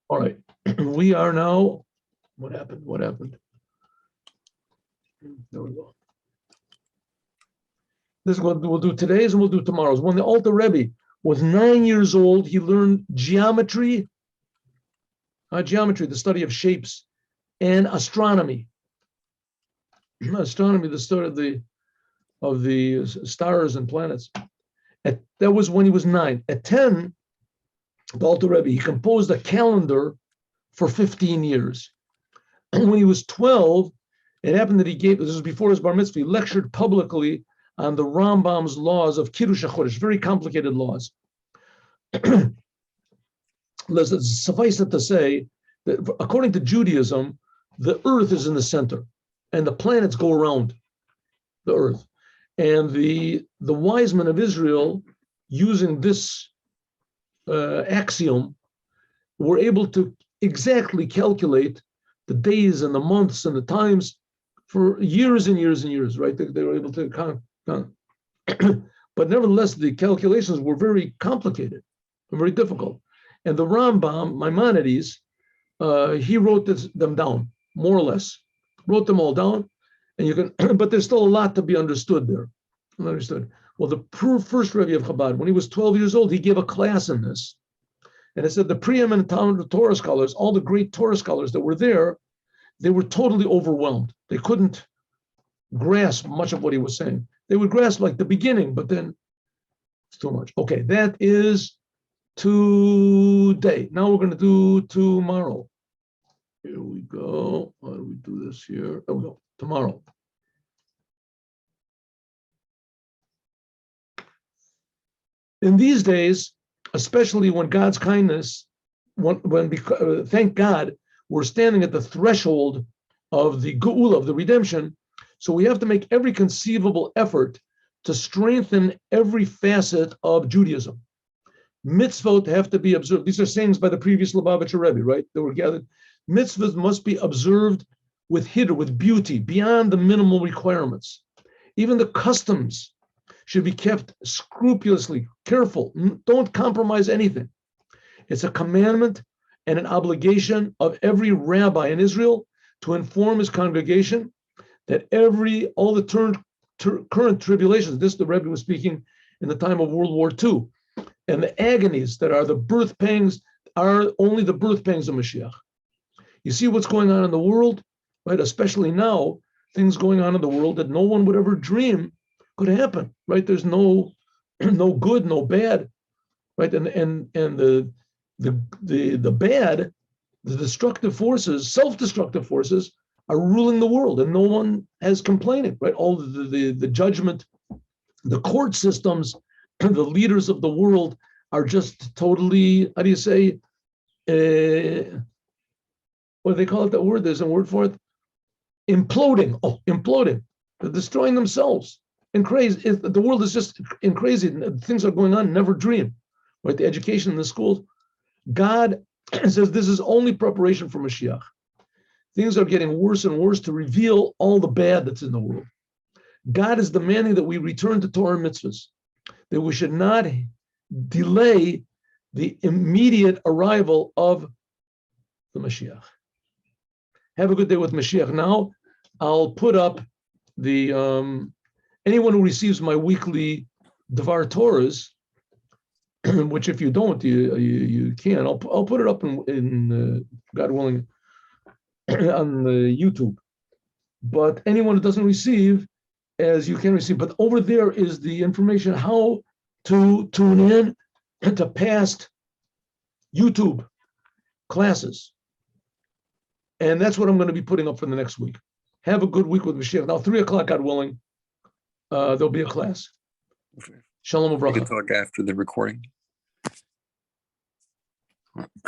All right, we are now, what happened? There we go. This is what we'll do today's and we'll do tomorrow's. When the Alter Rebbe was 9 years old, he learned geometry, the study of shapes, and astronomy. Astronomy, the study of the stars and planets. That was when he was 9. At 10, the Alter Rebbe, he composed a calendar for 15 years. And when he was 12, it happened that this was before his bar mitzvah, he lectured publicly on the Rambam's laws of Kiddush HaChodesh, very complicated laws. Suffice it to say that according to Judaism, the earth is in the center and the planets go around the earth. And the wise men of Israel, using this axiom, were able to exactly calculate the days and the months and the times for years and years and years, right? They were able to count. But nevertheless, the calculations were very complicated and very difficult. And the Rambam, Maimonides, he wrote them down, more or less. Wrote them all down, and you can, but there's still a lot to be understood there. Well, the first Rebbe of Chabad, when he was 12 years old, he gave a class in this. And it said the preeminent Torah scholars, all the great Torah scholars that were there, they were totally overwhelmed. They couldn't grasp much of what he was saying. They would grasp like the beginning, but then it's too much. Okay, that is today. Now we're going to do tomorrow. Here we go. How do we do this here? There we go. Tomorrow. In these days, especially when God's kindness, thank God, we're standing at the threshold of the Geula, of the redemption. So we have to make every conceivable effort to strengthen every facet of Judaism. Mitzvot have to be observed. These are sayings by the previous Lubavitcher Rebbe, right? That were gathered. Mitzvahs must be observed with hiddur, with beauty, beyond the minimal requirements. Even the customs should be kept scrupulously careful. Don't compromise anything. It's a commandment and an obligation of every rabbi in Israel to inform his congregation that all the current tribulations, the Rebbe was speaking in the time of World War II, and the agonies that are the birth pangs are only the birth pangs of Mashiach. You see what's going on in the world, right? Especially now, things going on in the world that no one would ever dream could happen, right? There's no good, no bad, right? And the bad, the destructive forces, self-destructive forces, are ruling the world, and no one has complaining, right? All the judgment, the court systems, the leaders of the world are just totally, how do you say, what do they call it, that word? There's a word for it. Imploding. Imploding. They're destroying themselves. And crazy. The world is just in crazy. Things are going on, never dream. Right? The education in the schools. God says this is only preparation for Mashiach. Things are getting worse and worse to reveal all the bad that's in the world. God is demanding that we return to Torah and mitzvahs, that we should not delay the immediate arrival of the Mashiach. Have a good day with Mashiach. Now, I'll put up the, anyone who receives my weekly Devar Torahs, which if you don't, you can. I'll put it up in God willing, on the YouTube. But anyone who doesn't receive, as you can receive, but over there is the information how to tune in to past YouTube classes. And that's what I'm going to be putting up for the next week. Have a good week with Mashiach. Now, 3:00, God willing, there'll be a class. Shalom Uvracha. We can talk after the recording.